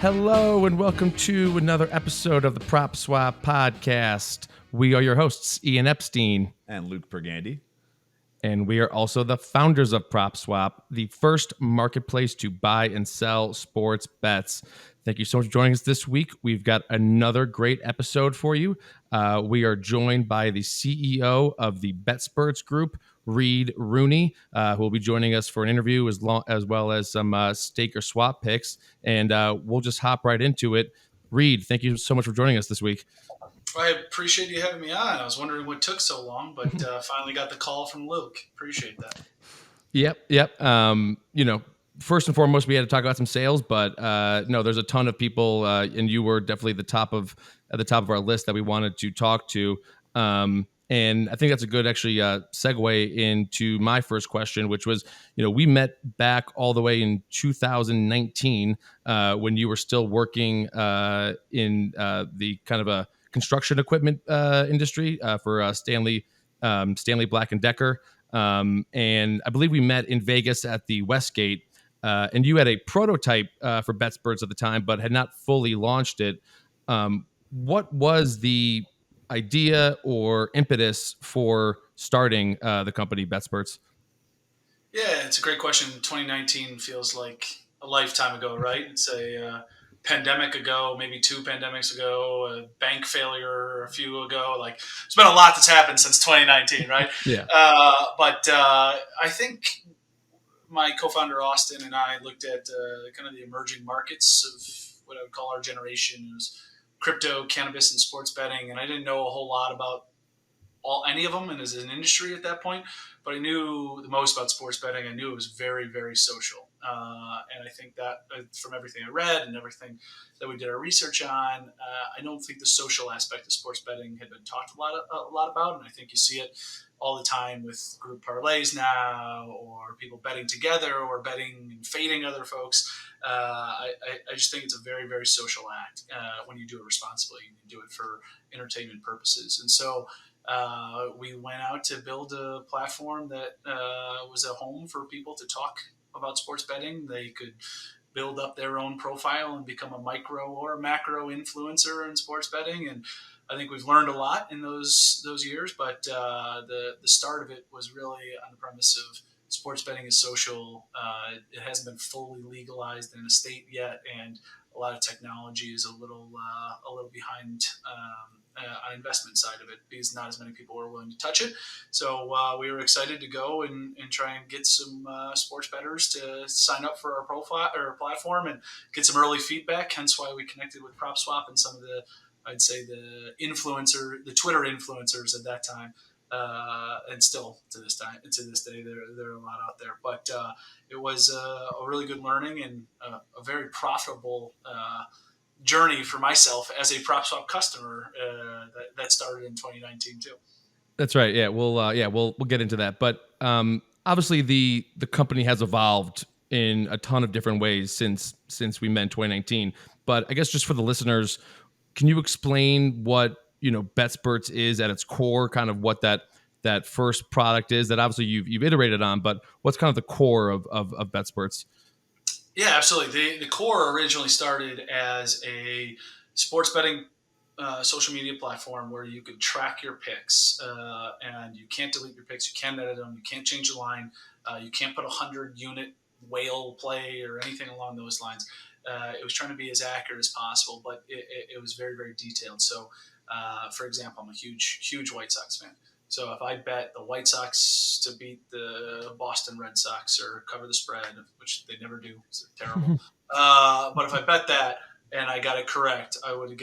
Hello and welcome to another episode of the PropSwap podcast. We are your hosts, Ian Epstein. And Luke Pergande. And we are also the founders of PropSwap, the first marketplace to buy and sell sports bets. Thank you so much for joining us this week. We've got another great episode for you. We are joined by the CEO of the Betsperts Group, Reid Rooney, who will be joining us for an interview as well as some stake or swap picks. And we'll just hop right into it. Reid, thank you so much for joining us this week. I appreciate you having me on. I was wondering what took so long, but finally got the call from Luke. Appreciate that. Yep. First and foremost, we had to talk about some sales, but no, there's a ton of people, and you were definitely at the top of our list that we wanted to talk to. And I think that's a good actually segue into my first question, which was, we met back all the way in 2019 when you were still working in the kind of a construction equipment industry for Stanley Black and Decker. And I believe we met in Vegas at the Westgate, and you had a prototype for Betsperts at the time, but had not fully launched it. What was the idea or impetus for starting the company Betsperts? Yeah, it's a great question. 2019 feels like a lifetime ago, right? It's a pandemic ago, maybe two pandemics ago, a bank failure a few ago. Like, there's been a lot that's happened since 2019, right? Yeah. But I think my co-founder Austin and I looked at kind of the emerging markets of what I would call our generation. It was crypto, cannabis, and sports betting, and I didn't know a whole lot about any of them, and as an industry at that point, but I knew the most about sports betting. I knew it was very, very social, and I think that from everything I read and everything that we did our research on, I don't think the social aspect of sports betting had been talked a lot about, and I think you see it all the time with group parlays now, or people betting together, or betting and fading other folks. I just think it's a very, very social act when you do it responsibly. You do it for entertainment purposes, and so we went out to build a platform that was a home for people to talk about sports betting. They could build up their own profile and become a micro or macro influencer in sports betting. And I think we've learned a lot in those years, but the start of it was really on the premise of sports betting is social. It hasn't been fully legalized in a state yet, and a lot of technology is a little behind on investment side of it because not as many people were willing to touch it. So we were excited to go and try and get some sports bettors to sign up for our profile or platform and get some early feedback. Hence why we connected with PropSwap and some of the, I'd say, the Twitter influencers at that time. And still to this day, there are a lot out there. But it was a really good learning and a very profitable journey for myself as a PropSwap customer that started in 2019 too. That's right. Yeah, we'll get into that. But obviously, the company has evolved in a ton of different ways since we met in 2019. But I guess just for the listeners, can you explain what Betsperts is at its core, kind of what that first product is that obviously you've iterated on, but what's kind of the core of Betsperts? Yeah, absolutely. The core originally started as a sports betting social media platform where you could track your picks, and you can't delete your picks, you can't edit them, you can't change the line, you can't put 100-unit whale play or anything along those lines. It was trying to be as accurate as possible, but it was very, very detailed. So, for example, I'm a huge White Sox fan. So if I bet the White Sox to beat the Boston Red Sox or cover the spread, which they never do, it's terrible. But if I bet that and I got it correct, I would have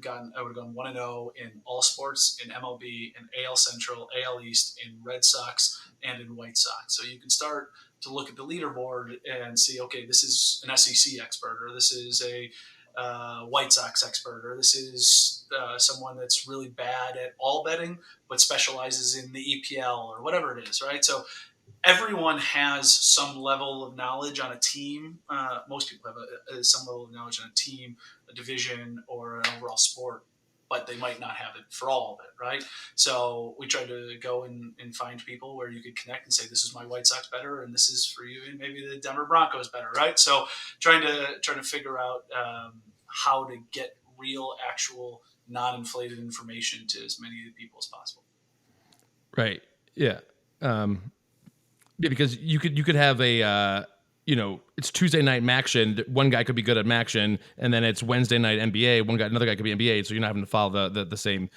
gone 1-0 in all sports, in MLB, in AL Central, AL East, in Red Sox, and in White Sox. So you can start to look at the leaderboard and see, okay, this is an SEC expert, or this is a White Sox expert, or this is someone that's really bad at all betting but specializes in the EPL or whatever it is, right? So everyone has some level of knowledge on a team. Most people have some level of knowledge on a team, a division, or an overall sport. but they might not have it for all of it, right? So we tried to go and find people where you could connect and say, this is my White Sox better, and this is for you, and maybe the Denver Broncos better, right? So trying to figure out how to get real, actual, non-inflated information to as many people as possible. Right. Yeah. Um, yeah, because you could have a it's Tuesday night Maction. One guy could be good at Maction, and then it's Wednesday night NBA. Another guy could be NBA. So you're not having to follow the same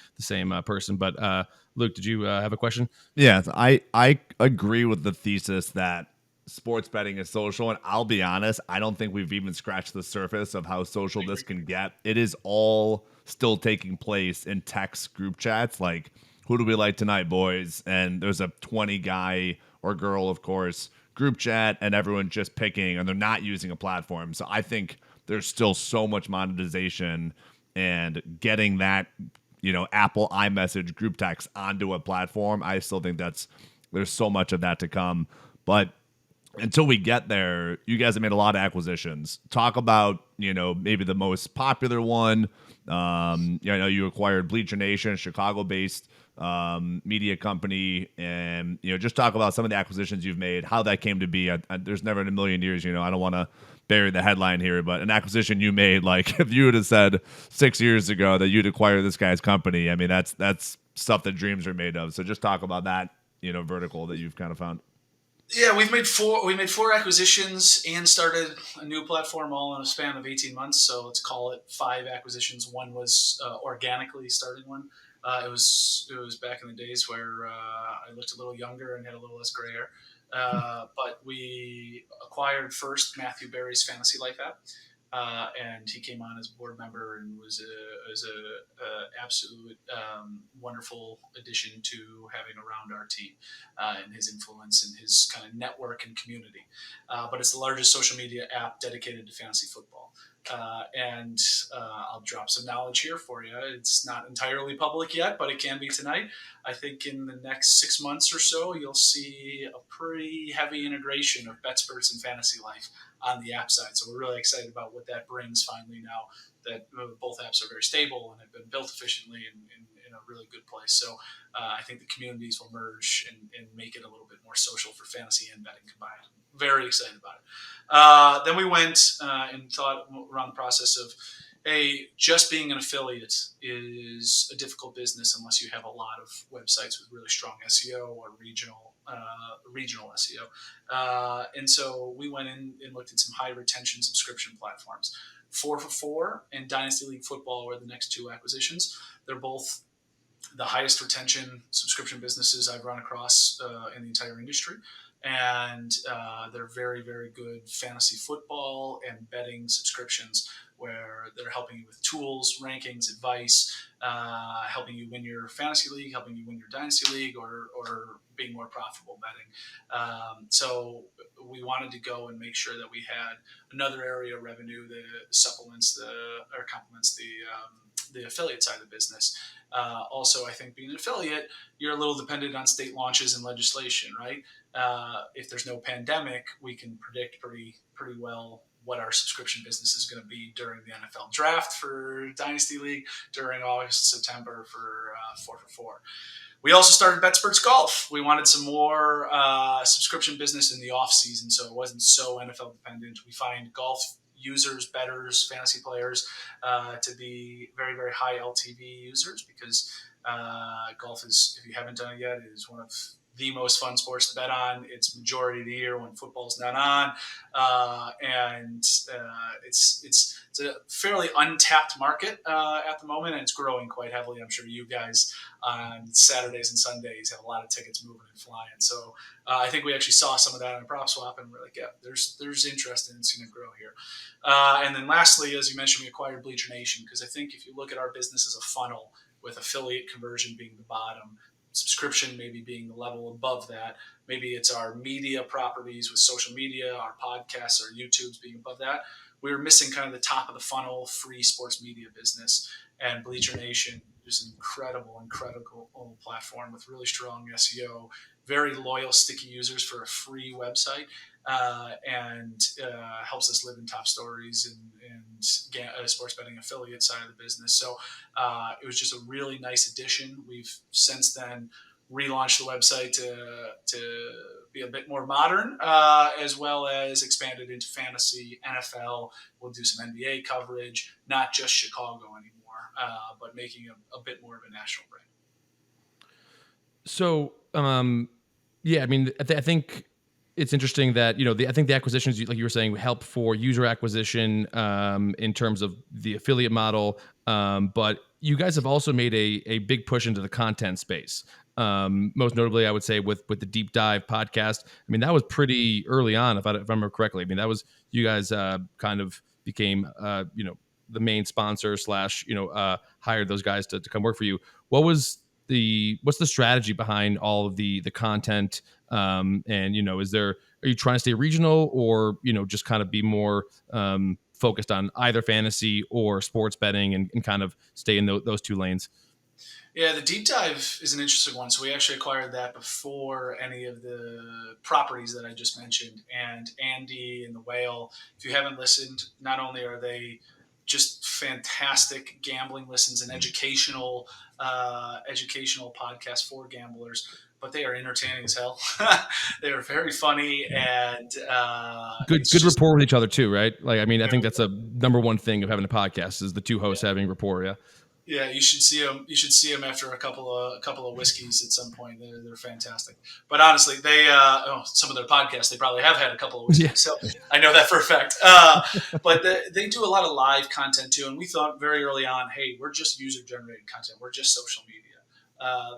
person. But Luke, did you have a question? Yeah, I agree with the thesis that sports betting is social, and I'll be honest, I don't think we've even scratched the surface of how social this can get. It is all still taking place in text group chats, like who do we like tonight, boys? And there's a 20 guy or girl, of course, group chat, and everyone just picking, and they're not using a platform. So I think there's still so much monetization and getting that Apple iMessage group text onto a platform. I still think there's so much of that to come. But until we get there, you guys have made a lot of acquisitions. Talk about, maybe the most popular one. I know you acquired Bleacher Nation, Chicago-based media company, and just talk about some of the acquisitions you've made, how that came to be. There's never in a million years, I don't want to bury the headline here, but an acquisition you made, like if you would have said 6 years ago that you'd acquire this guy's company, I mean that's stuff that dreams are made of. So just talk about that, vertical that you've kind of found. Yeah, we've made four. We made four acquisitions and started a new platform all in a span of 18 months. So let's call it five acquisitions. One was organically starting one. It was back in the days where I looked a little younger and had a little less gray hair. But we acquired first Matthew Berry's Fantasy Life app. And he came on as a board member and was a absolute wonderful addition to having around our team, and his influence and his kind of network and community. But it's the largest social media app dedicated to fantasy football. And I'll drop some knowledge here for you. It's not entirely public yet, but it can be tonight. I think in the next 6 months or so, you'll see a pretty heavy integration of Betsperts and Fantasy Life on the app side. So we're really excited about what that brings finally now that both apps are very stable and have been built efficiently in a really good place. So I think the communities will merge and make it a little bit more social for fantasy and betting combined. Very excited about it. Then we went and thought around the process of, hey, just being an affiliate is a difficult business unless you have a lot of websites with really strong SEO or regional SEO. And so we went in and looked at some high retention subscription platforms. 4for4 and Dynasty League Football were the next two acquisitions. They're both the highest retention subscription businesses I've run across in the entire industry. And they're very, very good fantasy football and betting subscriptions where they're helping you with tools, rankings, advice, helping you win your fantasy league, helping you win your dynasty league, or being more profitable betting. So we wanted to go and make sure that we had another area of revenue that supplements or complements the affiliate side of the business. Also, I think being an affiliate, you're a little dependent on state launches and legislation, right? If there's no pandemic, we can predict pretty well what our subscription business is going to be during the NFL draft for Dynasty League, during August, September for 4for4. We also started Betsperts Golf. We wanted some more subscription business in the off season, so it wasn't so NFL dependent. We find golf users, bettors, fantasy players to be very, very high LTV users because golf is, if you haven't done it yet, is one of the most fun sports to bet on. It's majority of the year when football's not on, and it's a fairly untapped market at the moment, and it's growing quite heavily. I'm sure you guys on Saturdays and Sundays have a lot of tickets moving and flying. So I think we actually saw some of that on PropSwap, and we're like, yeah, there's interest and it's going to grow here. And then lastly, as you mentioned, we acquired Bleacher Nation because I think if you look at our business as a funnel, with affiliate conversion being the bottom, subscription maybe being the level above that. Maybe it's our media properties with social media, our podcasts, our YouTubes being above that. We were missing kind of the top of the funnel free sports media business, and Bleacher Nation just an incredible platform with really strong SEO, very loyal, sticky users for a free website, and helps us live in top stories and sports betting affiliate side of the business. So it was just a really nice addition. We've since then relaunched the website to be a bit more modern, as well as expanded into fantasy, NFL. We'll do some NBA coverage, not just Chicago anymore, but making a bit more of a national brand. So, yeah, I mean, I think it's interesting that I think the acquisitions, like you were saying, help for user acquisition in terms of the affiliate model. But you guys have also made a big push into the content space. Most notably, I would say with the Deep Dive podcast. I mean, that was pretty early on, if I remember correctly. I mean, that was you guys kind of became the main sponsor slash hired those guys to come work for you. What's the strategy behind all of the content, and are you trying to stay regional, or just kind of be more focused on either fantasy or sports betting, and kind of stay in those two lanes? Yeah, the deep dive is an interesting one. So we actually acquired that before any of the properties that I just mentioned. And Andy and the Whale, if you haven't listened, not only are they just fantastic gambling listens and educational podcasts for gamblers, but they are entertaining as hell. They are very funny, and Good rapport with each other too, right? Like, I mean, I think that's a number one thing of having a podcast is the two hosts having rapport. Yeah. Yeah, you should see them. You should see them after a couple of whiskeys at some point. They're fantastic. But honestly, they some of their podcasts they probably have had a couple of whiskeys, Yeah. so I know that for a fact. But they do a lot of live content too, and we thought very early on, hey, we're just user generated content. We're just social media.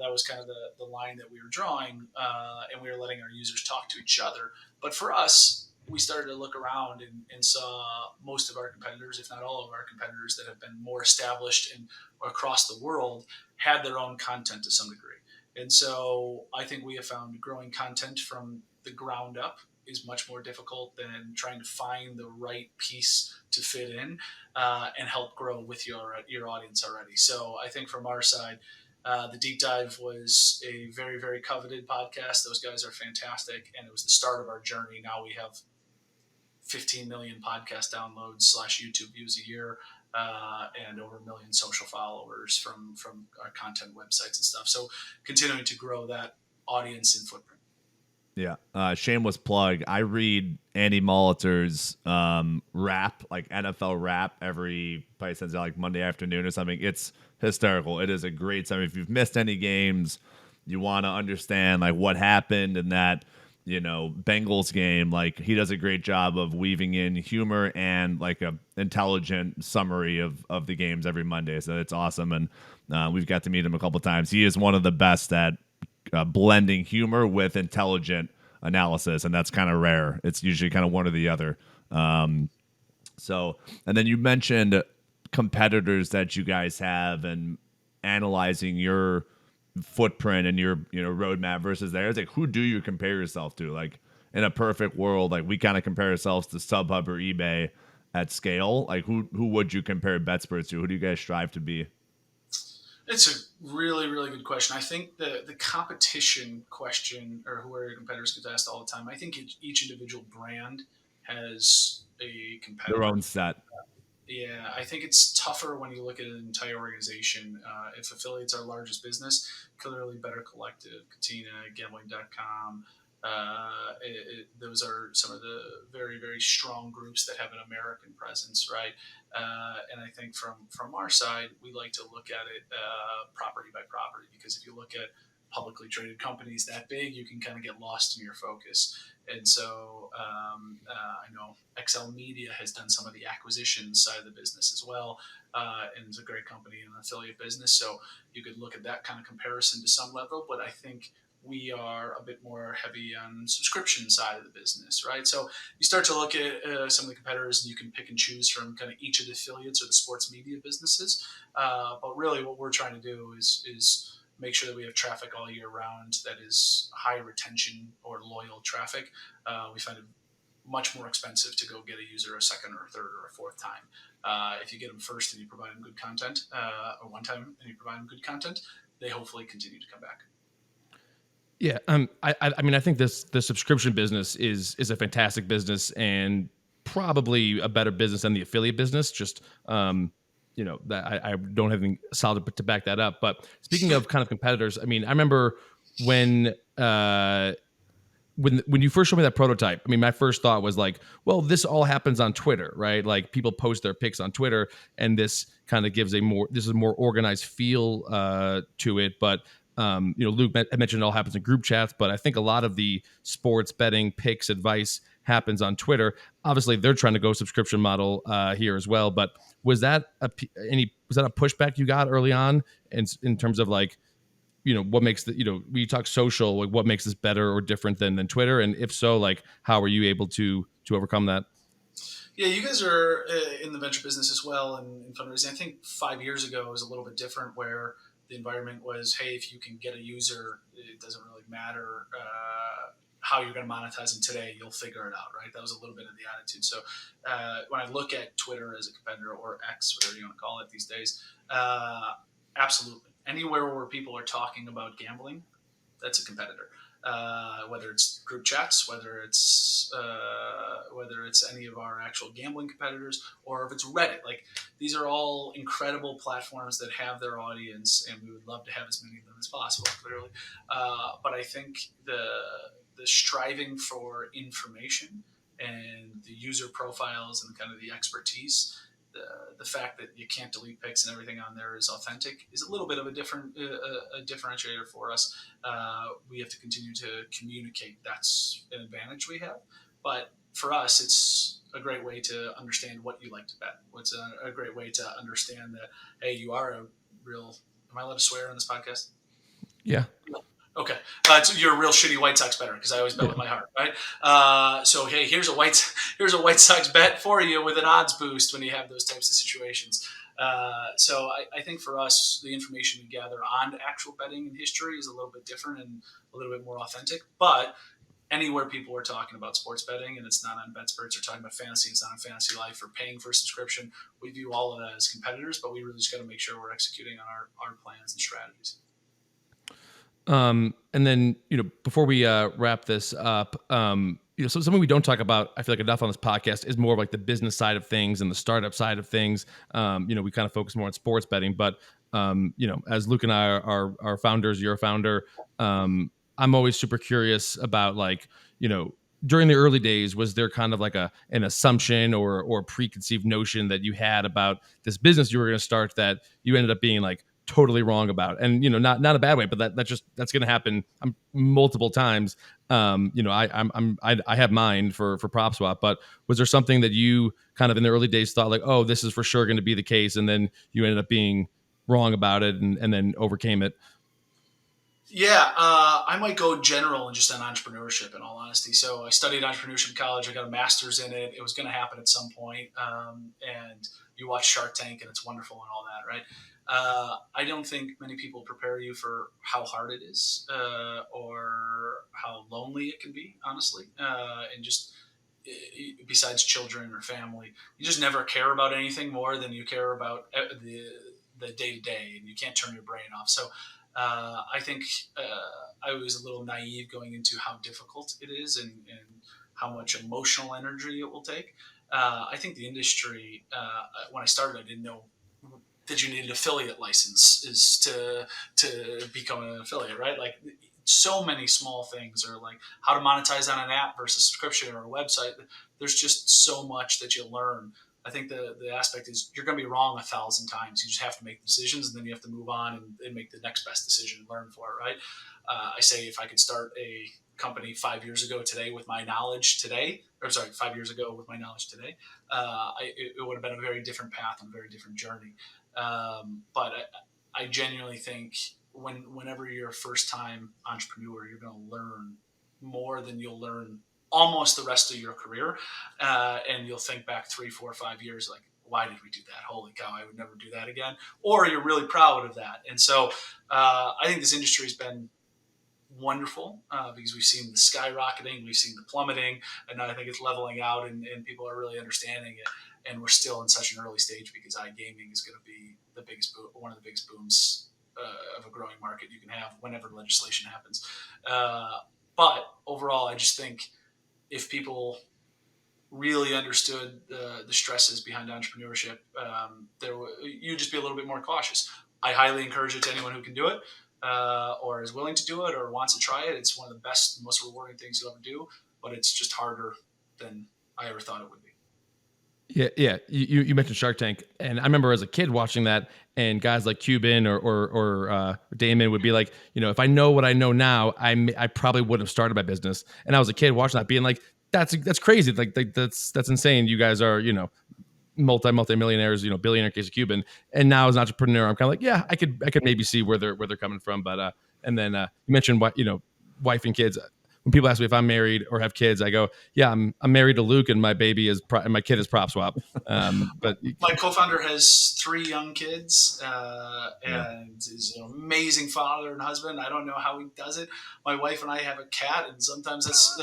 That was kind of the line that we were drawing, and we were letting our users talk to each other. But for us, we started to look around and saw most of our competitors, if not all of our competitors that have been more established and across the world, had their own content to some degree. And so I think we have found growing content from the ground up is much more difficult than trying to find the right piece to fit in, and help grow with your audience already. So I think from our side, the Deep Dive was a very, very coveted podcast. Those guys are fantastic, and it was the start of our journey. Now we have 15 million podcast downloads slash YouTube views a year, and over 1 million social followers from our content websites and stuff. So continuing to grow that audience and footprint. Yeah. Shameless plug. I read Andy Molitor's rap, like NFL rap, every probably sends out like Monday afternoon or something. It's hysterical. It is a great time. If you've missed any games, you want to understand like what happened in that, Bengals game. Like he does a great job of weaving in humor and like a intelligent summary of the games every Monday. So it's awesome. And we've got to meet him a couple times. He is one of the best at blending humor with intelligent analysis, and that's kind of rare. It's usually kind of one or the other. And then you mentioned competitors that you guys have and analyzing your footprint and your roadmap versus theirs. Like, who do you compare yourself to? Like, in a perfect world, like we kind of compare ourselves to StubHub or eBay at scale. Like, who would you compare Betsperts to? Who do you guys strive to be? It's a really, really good question. I think the competition question, or who are your competitors, gets asked all the time. I think each individual brand has a competitor. Their own set. Yeah, I think it's tougher when you look at an entire organization. If affiliates are largest business, clearly Better Collective, Katina, Gambling.com, those are some of the very, very strong groups that have an American presence, right? And I think from our side, we like to look at it property by property, because if you look at publicly traded companies that big, you can kind of get lost in your focus. And so I know XL Media has done some of the acquisition side of the business as well, and it's a great company and an affiliate business. So you could look at that kind of comparison to some level, but I think we are a bit more heavy on subscription side of the business, right? So you start to look at some of the competitors, and you can pick and choose from kind of each of the affiliates or the sports media businesses. But really, what we're trying to do is make sure that we have traffic all year round that is high retention or loyal traffic. We find it much more expensive to go get a user a second or a third or a fourth time. If you get them first and you provide them good content, or one time and you provide them good content, they hopefully continue to come back. Yeah, I mean, I think the subscription business is a fantastic business and probably a better business than the affiliate business. Just that I don't have anything solid to back that up. But speaking of kind of competitors, I mean, I remember when when you first showed me that prototype, I mean, my first thought was like, well, this all happens on Twitter, right? Like people post their pics on Twitter, and this kind of gives this is a more organized feel to it. But Luke mentioned it all happens in group chats, but I think a lot of the sports betting picks advice happens on Twitter. Obviously, they're trying to go subscription model here as well. But was that a pushback you got early on in terms of like, what makes we talk social, like what makes this better or different than Twitter, and if so, like how are you able to overcome that? Yeah, you guys are in the venture business as well, and in fundraising. I think 5 years ago it was a little bit different, where the environment was, hey, if you can get a user, it doesn't really matter how you're going to monetize them today. You'll figure it out, right? That was a little bit of the attitude. So when I look at Twitter as a competitor, or X, whatever you want to call it these days, absolutely. Anywhere where people are talking about gambling, that's a competitor. Whether it's group chats, whether it's any of our actual gambling competitors, or if it's Reddit. Like, these are all incredible platforms that have their audience, and we would love to have as many of them as possible, clearly. But I think the striving for information and the user profiles and kind of the expertise, the fact that you can't delete pics and everything on there is authentic, is a little bit of a differentiator for us. We have to continue to communicate. That's an advantage we have. But for us, it's a great way to understand what you like to bet. What's a great way to understand that, hey, you are a real. Am I allowed to swear on this podcast? Yeah. Okay, so you're a real shitty White Sox bettor, because I always bet with my heart, right? So hey, here's a White Sox bet for you with an odds boost when you have those types of situations. So I think for us, the information we gather on actual betting and history is a little bit different and a little bit more authentic. But anywhere people are talking about sports betting and it's not on Betsperts, or talking about fantasy, it's not on Fantasy Life, or paying for a subscription, we view all of that as competitors, but we really just got to make sure we're executing on our plans and strategies. And then, before we wrap this up, so something we don't talk about, I feel like, enough on this podcast is more of like the business side of things and the startup side of things. We kind of focus more on sports betting, but as Luke and I are founders, you're a founder. I'm always super curious about, like, during the early days, was there kind of like an assumption or preconceived notion that you had about this business you were going to start that you ended up being like totally wrong about? And not a bad way, but that's going to happen multiple times. I have mine for PropSwap, but was there something that you kind of in the early days thought like, oh, this is for sure going to be the case, and then you ended up being wrong about it and then overcame it? Yeah, I might go general and just on entrepreneurship, in all honesty. So I studied entrepreneurship in college. I got a master's in it. It was going to happen at some point. And you watch Shark Tank, and it's wonderful and all that, right? I don't think many people prepare you for how hard it is, or how lonely it can be, honestly. And just besides children or family, you just never care about anything more than you care about the day to day, and you can't turn your brain off. So I think I was a little naive going into how difficult it is, and how much emotional energy it will take. I think the industry, when I started, I didn't know that you need an affiliate license is to become an affiliate, right? Like, so many small things, or like how to monetize on an app versus subscription or a website. There's just so much that you learn. I think the aspect is you're going to be wrong 1,000 times. You just have to make decisions, and then you have to move on and make the next best decision and learn for it, right? I say, if I could start a company 5 years ago today with my knowledge today, or sorry, 5 years ago with my knowledge today, it would have been a very different path and a very different journey. But I genuinely think whenever you're a first time entrepreneur, you're going to learn more than you'll learn almost the rest of your career. And you'll think back 3, 4, 5 years, like, why did we do that? Holy cow, I would never do that again. Or you're really proud of that. And so I think this industry has been wonderful because we've seen the skyrocketing, we've seen the plummeting, and now I think it's leveling out, and people are really understanding it. And we're still in such an early stage because iGaming is going to be one of the biggest booms of a growing market you can have whenever legislation happens. But overall, I just think if people really understood the stresses behind entrepreneurship, you'd just be a little bit more cautious. I highly encourage it to anyone who can do it, or is willing to do it, or wants to try it. It's one of the best, most rewarding things you'll ever do, but it's just harder than I ever thought it would be. Yeah. You mentioned Shark Tank, and I remember as a kid watching that, and guys like Cuban or Damon would be like, if I know what I know now, I probably wouldn't have started my business. And I was a kid watching that, being like, that's crazy, like that's insane. You guys are multi-millionaires, billionaire case of Cuban, and now as an entrepreneur, I'm kind of like, yeah, I could maybe see where they're coming from, but and then you mentioned what wife and kids. When people ask me if I'm married or have kids, I go, yeah, I'm married to Luke, and my baby is and my kid is PropSwap. But my co-founder has 3 young kids and is an amazing father and husband. I don't know how he does it. My wife and I have a cat, and sometimes it's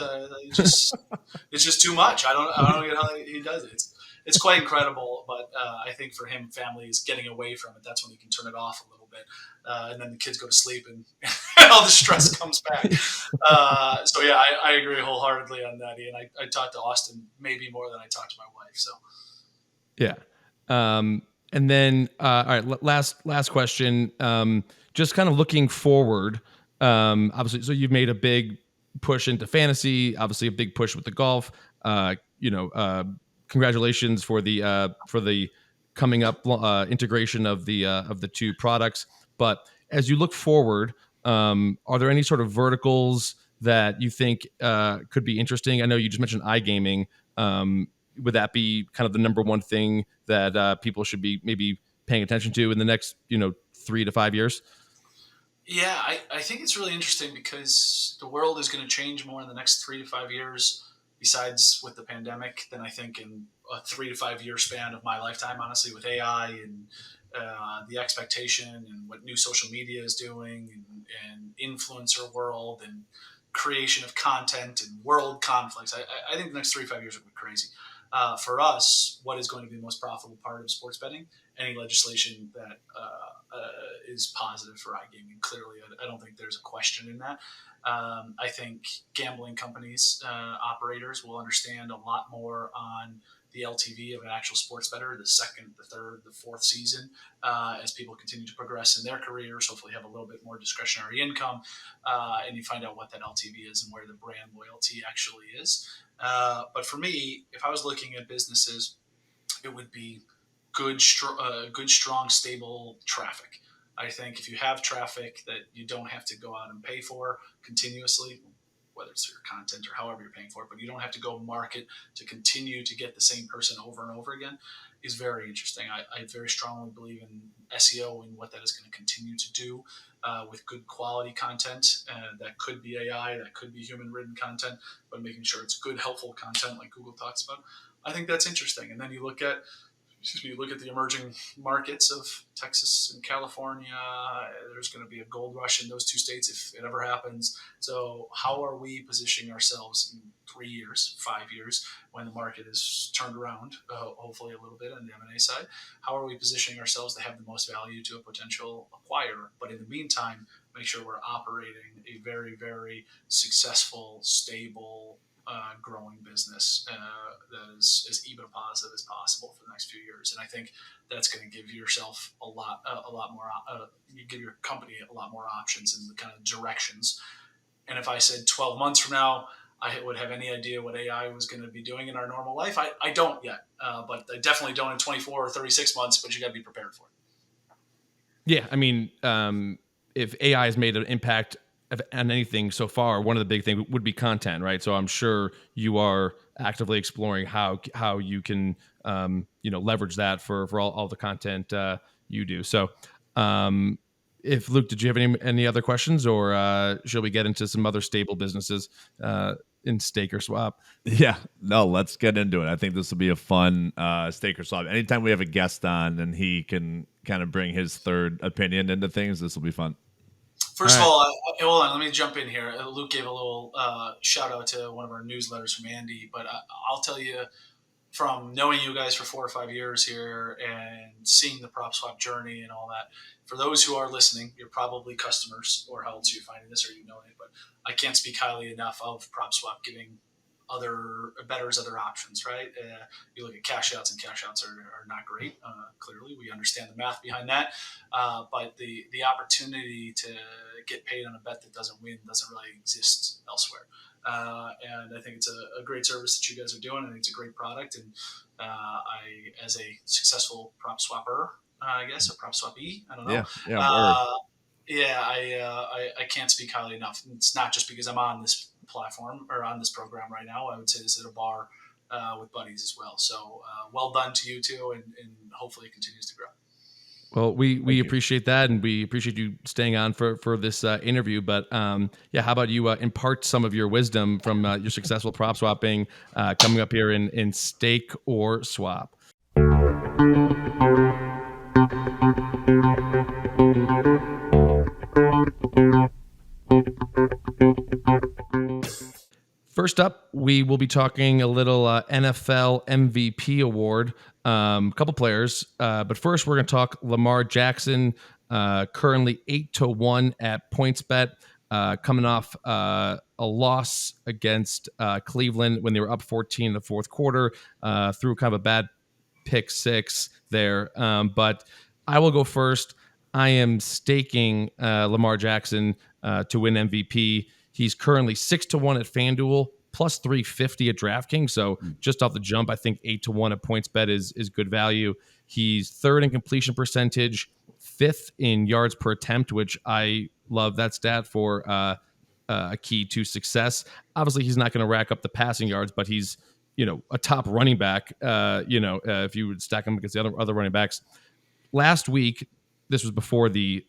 just too much. I don't get how he does it. It's quite incredible, but I think for him, family is getting away from it. That's when he can turn it off a little bit, and then the kids go to sleep, and all the stress comes back. So yeah, I agree wholeheartedly on that, Ian. I talked to Austin maybe more than I talked to my wife. So yeah, and then all right, last question. Just kind of looking forward. Obviously, so you've made a big push into fantasy. Obviously, a big push with the golf. Congratulations for the coming up integration of the 2 products. But as you look forward, are there any sort of verticals that you think could be interesting? I know you just mentioned iGaming. Would that be kind of the number one thing that people should be maybe paying attention to in the next 3 to 5 years? yeah, I think it's really interesting because the world is going to change more in the next 3 to 5 years, besides with the pandemic, than I think in a 3 to 5 year span of my lifetime, honestly, with AI and the expectation and what new social media is doing, and influencer world and creation of content and world conflicts. I think the next 3 to 5 years will be crazy. For us, what is going to be the most profitable part of sports betting? Any legislation that is positive for iGaming. Clearly, I don't think there's a question in that. I think gambling companies, operators will understand a lot more on the LTV of an actual sports bettor, the second, the third, the fourth season, as people continue to progress in their careers, hopefully have a little bit more discretionary income, and you find out what that LTV is and where the brand loyalty actually is. But for me, if I was looking at businesses, it would be good, strong, stable traffic. I think if you have traffic that you don't have to go out and pay for continuously, whether it's your content or however you're paying for it, but you don't have to go market to continue to get the same person over and over again, is very interesting. I very strongly believe in SEO and what that is going to continue to do with good quality content. That could be AI, that could be human written content, but making sure it's good, helpful content like Google talks about. I think that's interesting. And then you look at the emerging markets of Texas and California. There's going to be a gold rush in those 2 states if it ever happens. So how are we positioning ourselves in 3 years, 5 years, when the market is turned around, hopefully a little bit on the M&A side? How are we positioning ourselves to have the most value to a potential acquirer? But in the meantime, make sure we're operating a very, very successful, stable, growing business that is as EBITDA positive as possible for the next few years. And I think that's going to give yourself a lot more. You give your company a lot more options and the kind of directions. And if I said 12 months from now, I would have any idea what AI was going to be doing in our normal life. I don't yet, but I definitely don't in 24 or 36 months. But you got to be prepared for it. Yeah, I mean, if AI has made an impact on anything so far, one of the big things would be content, right? So I'm sure you are actively exploring how you can leverage that for all the content you do. So, if Luke, did you have any other questions, or shall we get into some other stable businesses in stake or swap? Yeah, no, let's get into it. I think this will be a fun stake or swap. Anytime we have a guest on and he can kind of bring his third opinion into things, this will be fun. First of all, hold on. Let me jump in here. Luke gave a little shout out to one of our newsletters from Andy, but I'll tell you, from knowing you guys for 4 or 5 years here and seeing the PropSwap journey and all that, for those who are listening, you're probably customers, or how else are you finding this, or you know it, but I can't speak highly enough of PropSwap giving other bettors other options, right? You look at cash outs, and cash outs are not great. Clearly, we understand the math behind that, but the opportunity to get paid on a bet that doesn't win doesn't really exist elsewhere. And I think it's a great service that you guys are doing. I think it's a great product, and I, as a successful prop swapper, I guess a prop swapee, I don't know. Yeah. I can't speak highly enough. It's not just because I'm on this platform or on this program right now. I would say this at a bar with buddies as well. So well done to you two, and hopefully it continues to grow. Well, we appreciate that, and we appreciate you staying on for this interview. But how about you impart some of your wisdom from your successful prop swapping coming up here in Stake or Swap? First up, we will be talking a little NFL MVP award. A couple players, but first we're going to talk Lamar Jackson, currently 8-1 at PointsBet, coming off a loss against Cleveland when they were up 14 in the fourth quarter, through kind of a bad pick six there. But I will go first. I am staking Lamar Jackson to win MVP. He's currently 6-1 at FanDuel, plus 350 at DraftKings. So just off the jump, I think 8-1 at PointsBet is good value. He's third in completion percentage, fifth in yards per attempt, which I love that stat for a key to success. Obviously, he's not going to rack up the passing yards, but he's a top running back. If you would stack him against the other running backs. Last week, this was before the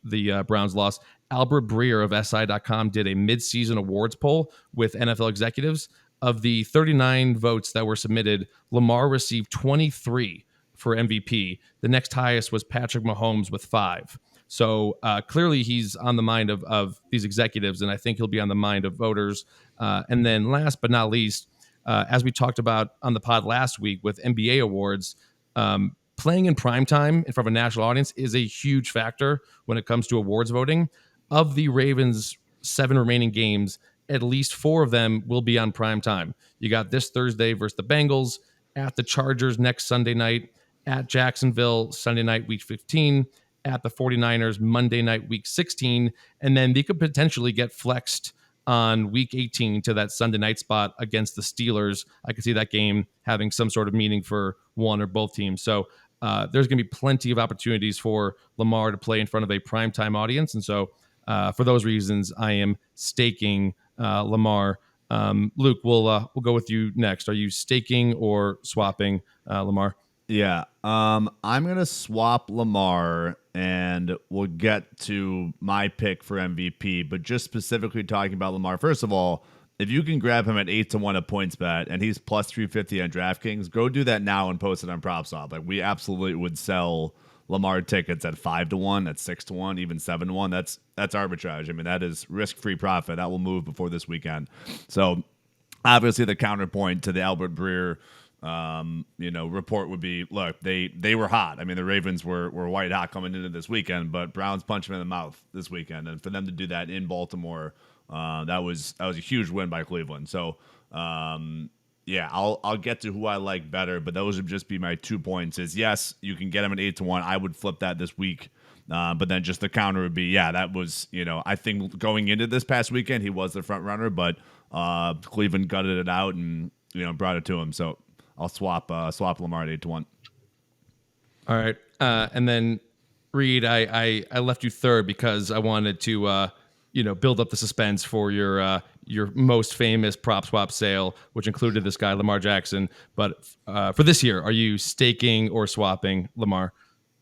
Browns loss, Albert Breer of SI.com did a midseason awards poll with NFL executives. Of the 39 votes that were submitted, Lamar received 23 for MVP. The next highest was Patrick Mahomes with 5. So clearly he's on the mind of these executives, and I think he'll be on the mind of voters. And then last but not least, as we talked about on the pod last week with NBA awards, playing in primetime in front of a national audience is a huge factor when it comes to awards voting. Of the Ravens' 7 remaining games, at least 4 of them will be on primetime. You got this Thursday versus the Bengals, at the Chargers next Sunday night, at Jacksonville Sunday night, week 15, at the 49ers Monday night, week 16, and then they could potentially get flexed on week 18 to that Sunday night spot against the Steelers. I could see that game having some sort of meaning for one or both teams. So there's going to be plenty of opportunities for Lamar to play in front of a primetime audience. And so for those reasons, I am staking Lamar. Luke, we'll go with you next. Are you staking or swapping Lamar? Yeah, I'm gonna swap Lamar, and we'll get to my pick for MVP. But just specifically talking about Lamar, first of all, if you can grab him at 8-1 at PointsBet and he's plus 350 on DraftKings, go do that now and post it on PropSwap. Like, we absolutely would sell Lamar tickets at 5-1, at 6-1, even 7-1. That's arbitrage. I mean, that is risk-free profit. That will move before this weekend. So obviously the counterpoint to the Albert Breer report would be, look, they were hot. I mean, the Ravens were white hot coming into this weekend, but Browns punched them in the mouth this weekend, and for them to do that in Baltimore, that was a huge win by Cleveland. So I'll get to who I like better, but those would just be my 2 points. Is yes, you can get him at 8-1. I would flip that this week. But then just the counter would be, that was, I think going into this past weekend, he was the front runner, but Cleveland gutted it out and, brought it to him. So I'll swap Lamar at 8-1. All right. And then Reid, I left you third because I wanted to, build up the suspense for your most famous prop swap sale, which included this guy, Lamar Jackson. But for this year, are you staking or swapping Lamar?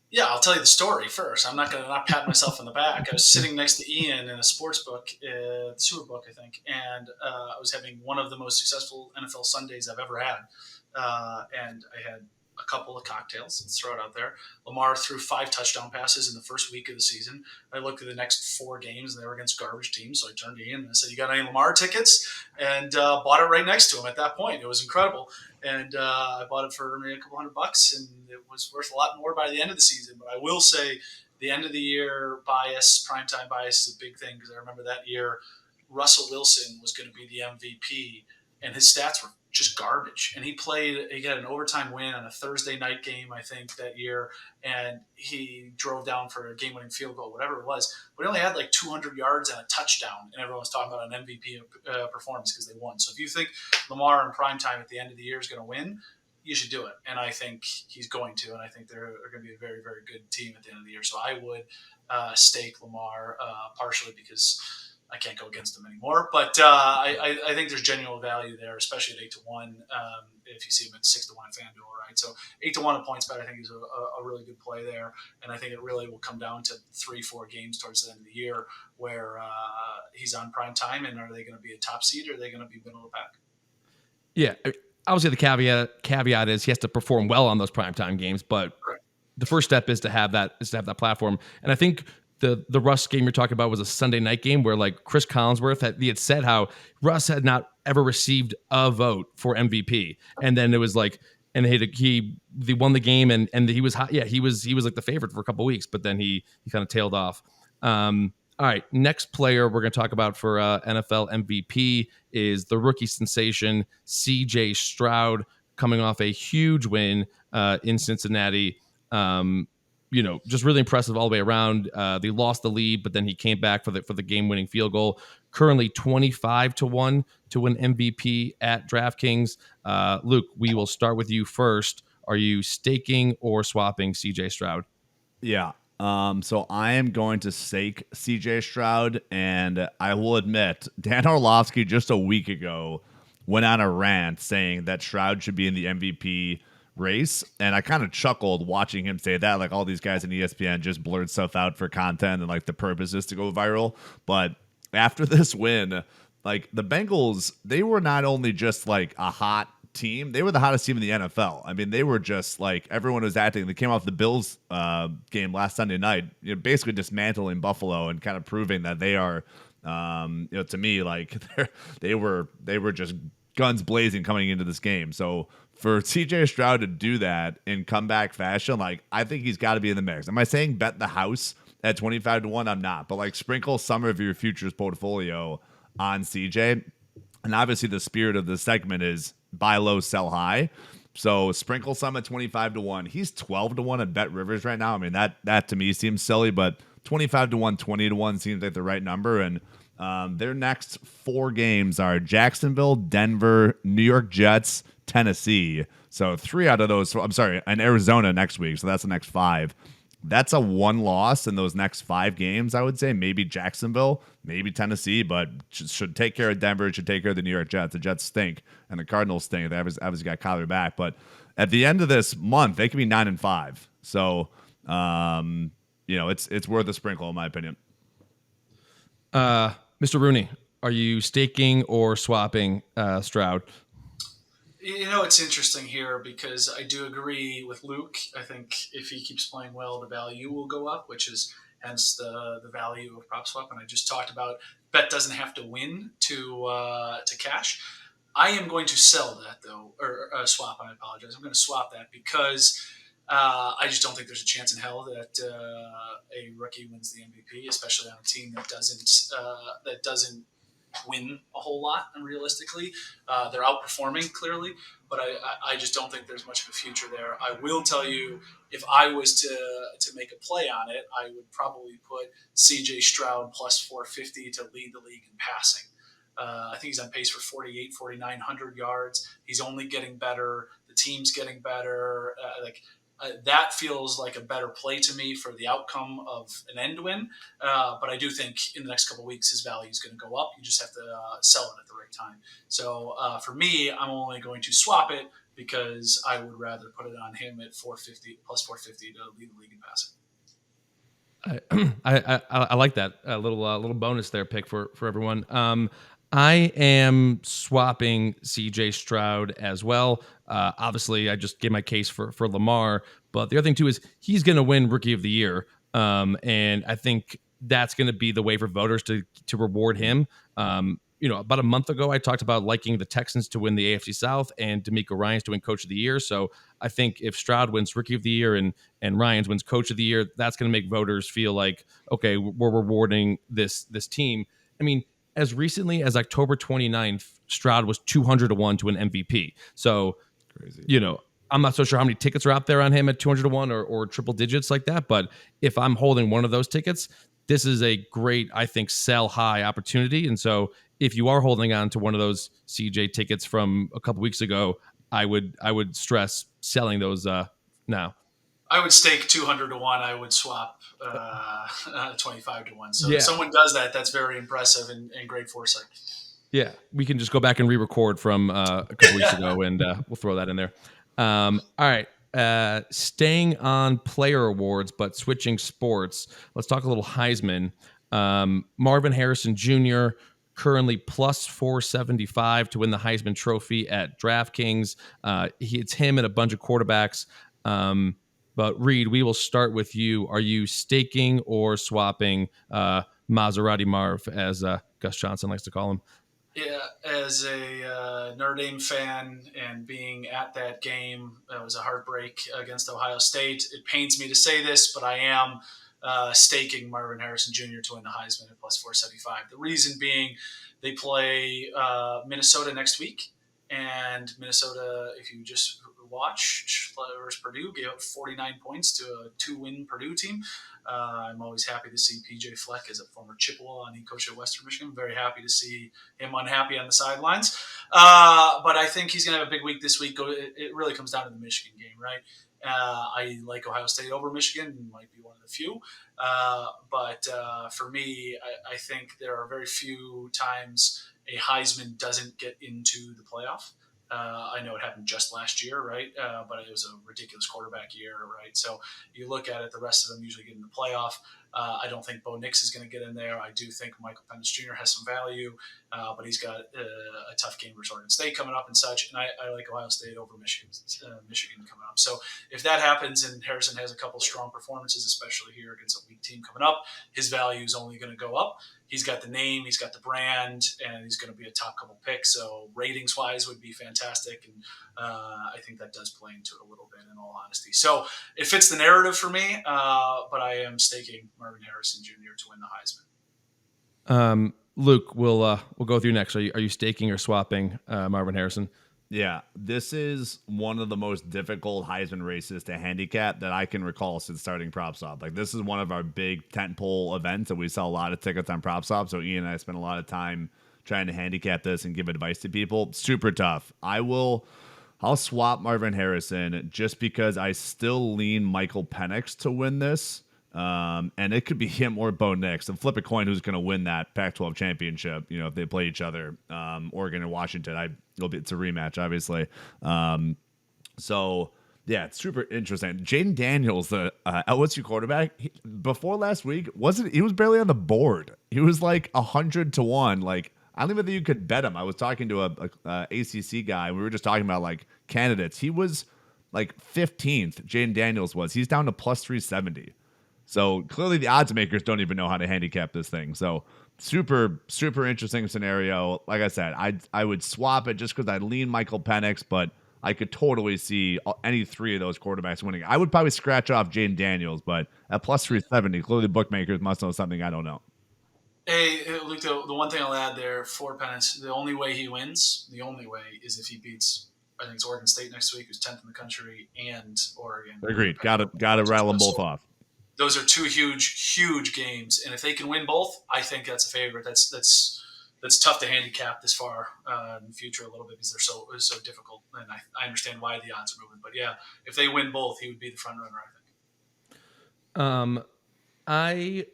Yeah, I'll tell you the story first. I'm not going to not pat myself on the back. I was sitting next to Ian in a sports book, the Sewer Book, I think, and I was having one of the most successful NFL Sundays I've ever had. And I had a couple of cocktails. Let's throw it out there. Lamar threw 5 touchdown passes in the first week of the season. I looked at the next 4 games, and they were against garbage teams. So I turned to Ian and I said, "You got any Lamar tickets?" And bought it right next to him at that point. It was incredible. And I bought it for maybe a couple $100, and it was worth a lot more by the end of the season. But I will say the end of the year bias, primetime bias, is a big thing, because I remember that year Russell Wilson was going to be the MVP, and his stats were just garbage. And he got an overtime win on a Thursday night game, I think, that year, and he drove down for a game-winning field goal, whatever it was. But he only had like 200 yards and a touchdown, and everyone was talking about an MVP performance because they won. So if you think Lamar in primetime at the end of the year is going to win, you should do it. And I think he's going to, and I think they're going to be a very, very good team at the end of the year. So I would stake Lamar, partially because I can't go against them anymore. But I think there's genuine value there, especially at 8-1. If you see them at 6-1 at FanDuel, right? So 8-1 at PointsBet, I think, is a really good play there. And I think it really will come down to 3-4 games towards the end of the year where he's on prime time. And are they going to be a top seed, or are they going to be middle of the pack? Yeah. Obviously, the caveat is he has to perform well on those primetime games, but Correct. the first step is to have that platform. And I think the Russ game you're talking about was a Sunday night game where, like, Chris Collinsworth he had said how Russ had not ever received a vote for MVP, and then it was like, and he won the game, and he was hot. Yeah, he was like the favorite for a couple of weeks, but then he kind of tailed off. All right, next player we're going to talk about for NFL MVP is the rookie sensation CJ Stroud, coming off a huge win in Cincinnati. Just really impressive all the way around. They lost the lead, but then he came back for the game-winning field goal. Currently 25-1 to win MVP at DraftKings. Luke, we will start with you first. Are you staking or swapping CJ Stroud? Yeah. So I am going to stake CJ Stroud, and I will admit, Dan Orlovsky just a week ago went on a rant saying that Stroud should be in the MVP race, and I kind of chuckled watching him say that. Like, all these guys in ESPN just blurt stuff out for content, and like the purpose is to go viral. But after this win, like, the Bengals, they were not only just like a hot team, they were the hottest team in the NFL. I mean, they were just like, everyone was acting. They came off the Bills game last Sunday night, basically dismantling Buffalo and kind of proving that they are, to me, like, they were just guns blazing coming into this game. So for CJ Stroud to do that in comeback fashion, like, I think he's got to be in the mix. Am I saying bet the house at 25-1? I'm not, but like, sprinkle some of your futures portfolio on CJ. And obviously the spirit of the segment is buy low, sell high. So sprinkle some at 25-1. He's 12-1 at Bet Rivers right now. I mean, that to me seems silly, but 25-1, 20-1 seems like the right number. And their next 4 games are Jacksonville, Denver, New York Jets, Tennessee. So 3 out of those, and Arizona next week. So that's the next 5. That's a 1 loss in those next 5 games, I would say. Maybe Jacksonville, maybe Tennessee, but should take care of Denver, should take care of the New York Jets. The Jets stink, and the Cardinals stink. They obviously got Kyler back. But at the end of this month, they could be 9-5. So, it's worth a sprinkle, in my opinion. Mr. Rooney, are you staking or swapping Stroud? It's interesting here because I do agree with Luke. I think if he keeps playing well, the value will go up, which is hence the value of PropSwap. And I just talked about bet doesn't have to win to cash. I am going to sell that, though, or swap. I apologize. I'm going to swap that because I just don't think there's a chance in hell that a rookie wins the MVP, especially on a team that doesn't win a whole lot. And realistically, they're outperforming clearly, but I just don't think there's much of a future there. I will tell you, if I was to make a play on it, I would probably put CJ Stroud plus 450 to lead the league in passing. I think he's on pace for 4,900 yards. He's only getting better. The team's getting better. That feels like a better play to me for the outcome of an end win. But I do think in the next couple of weeks, his value is going to go up. You just have to sell it at the right time. So for me, I'm only going to swap it because I would rather put it on him at 450 plus 450 to lead the league in passing. I like that little bonus there pick for everyone. I am swapping CJ Stroud as well. Obviously, I just gave my case for Lamar, but the other thing too is he's going to win Rookie of the Year, and I think that's going to be the way for voters to reward him. About a month ago, I talked about liking the Texans to win the AFC South and D'Amico Ryans to win Coach of the Year. So I think if Stroud wins Rookie of the Year and Ryans wins Coach of the Year, that's going to make voters feel like, okay, we're rewarding this team. I mean, as recently as October 29th, Stroud was 200-1 to an MVP. So, Crazy. I'm not so sure how many tickets are out there on him at 200-1 or triple digits like that. But if I'm holding one of those tickets, this is a great, I think, sell high opportunity. And so if you are holding on to one of those CJ tickets from a couple weeks ago, I would stress selling those now. I would stake 200-1. I would swap 25-1. So Yeah. if someone does that, that's very impressive and great foresight. Yeah, we can just go back and re-record from a couple weeks ago, and we'll throw that in there. All right. Staying on player awards, but switching sports, let's talk a little Heisman. Marvin Harrison Jr., currently plus 475 to win the Heisman Trophy at DraftKings. It's him and a bunch of quarterbacks. But Reid, we will start with you. Are you staking or swapping Maserati Marv, as Gus Johnson likes to call him? Yeah, as a Notre Dame fan and being at that game, that was a heartbreak against Ohio State. It pains me to say this, but I am staking Marvin Harrison Jr. to win the Heisman at plus 475. The reason being, they play Minnesota next week, and Minnesota, if you just watch, versus Purdue, gave up 49 points to a 2-win Purdue team. I'm always happy to see PJ Fleck as a former Chippewa, and he coached at Western Michigan. I'm very happy to see him unhappy on the sidelines. But I think he's going to have a big week this week. It really comes down to the Michigan game, right? I like Ohio State over Michigan, might be one of the few. But for me, I think there are very few times a Heisman doesn't get into the playoff. I know it happened just last year, right? But it was a ridiculous quarterback year, right? So you look at it, the rest of them usually get in the playoff. I don't think Bo Nix is going to get in there. I do think Michael Penix Jr. has some value, but he's got a tough game versus Oregon State coming up and such. And I like Ohio State over Michigan coming up. So if that happens and Harrison has a couple strong performances, especially here against a weak team coming up, his value is only going to go up. He's got the name, he's got the brand, and he's going to be a top couple pick. So ratings-wise would be fantastic, and I think that does play into it a little bit, in all honesty. So it fits the narrative for me, but I am staking Marvin Harrison Jr. to win the Heisman. Luke, we'll go with you next. Are you staking or swapping Marvin Harrison? Yeah, this is one of the most difficult Heisman races to handicap that I can recall since starting PropSwap. Like, this is one of our big tentpole events, and we sell a lot of tickets on PropSwap. So Ian and I spent a lot of time trying to handicap this and give advice to people. Super tough. I'll swap Marvin Harrison just because I still lean Michael Penix to win this. And it could be him or Bo Nix, and flip a coin who's going to win that Pac-12 championship. If they play each other, Oregon and Washington, it's a rematch, obviously. So yeah, it's super interesting. Jaden Daniels, the LSU quarterback, before last week, he was barely on the board. He was like 100-1. Like, I don't even think you could bet him. I was talking to a ACC guy. We were just talking about like candidates. He was like 15th. Jaden Daniels was. He's down to plus 370. So clearly the odds makers don't even know how to handicap this thing. So super, super interesting scenario. Like I said, I would swap it just because I lean Michael Penix, but I could totally see any three of those quarterbacks winning. I would probably scratch off Jaden Daniels, but at plus 370, clearly bookmakers must know something I don't know. Hey, Luke, the one thing I'll add there for Penix, the only way he wins, is if he beats, I think it's Oregon State next week, who's 10th in the country, and Oregon. Agreed. Got to rattle them both off. Those are two huge games, and if they can win both, I think that's a favorite. That's tough to handicap this far in the future a little bit because they're so difficult, and I understand why the odds are moving. But yeah, if they win both, he would be the front runner, I think.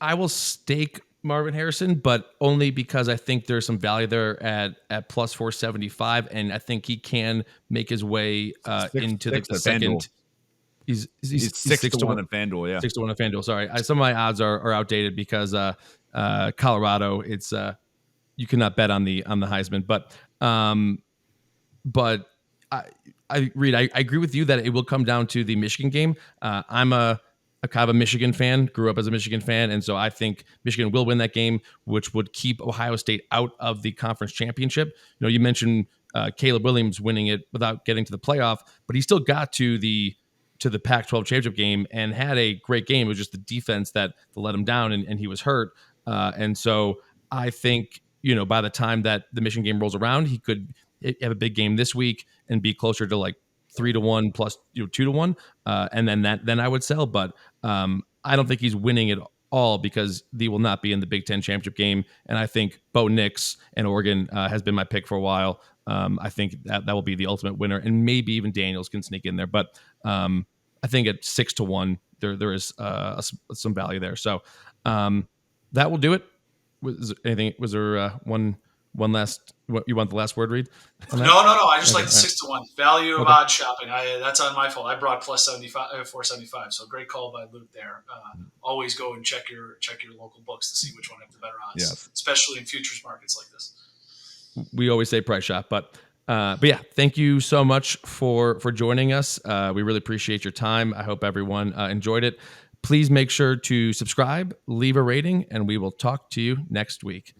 I will stake Marvin Harrison, but only because I think there's some value there at plus 475, and I think he can make his way into the second. He's 6-1 at FanDuel, yeah. 6-1 at FanDuel. Sorry, some of my odds are outdated because Colorado. It's you cannot bet on the Heisman. But Reid, I agree with you that it will come down to the Michigan game. I'm a kind of a Michigan fan, grew up as a Michigan fan, and so I think Michigan will win that game, which would keep Ohio State out of the conference championship. You mentioned Caleb Williams winning it without getting to the playoff, but he still got to the Pac-12 championship game and had a great game. It was just the defense that let him down, and he was hurt. And so I think by the time that the Michigan game rolls around, he could have a big game this week and be closer to like 3-1 plus 2-1, and then I would sell. But I don't think he's winning it all because he will not be in the Big Ten championship game. And I think Bo Nix and Oregon has been my pick for a while. I think that will be the ultimate winner, and maybe even Daniels can sneak in there. But I think at 6-1, there is some value there. So that will do it. Was there one last? What you want the last word, Reid? No. I just like the 6-1 value of odd shopping. That's on my fault. I brought plus 75, 475. So great call by Luke there. Always go and check your local books to see which one have the better odds, especially in futures markets like this. We always say price shop, but yeah, thank you so much for joining us. We really appreciate your time. I hope everyone enjoyed it. Please make sure to subscribe, leave a rating, and we will talk to you next week.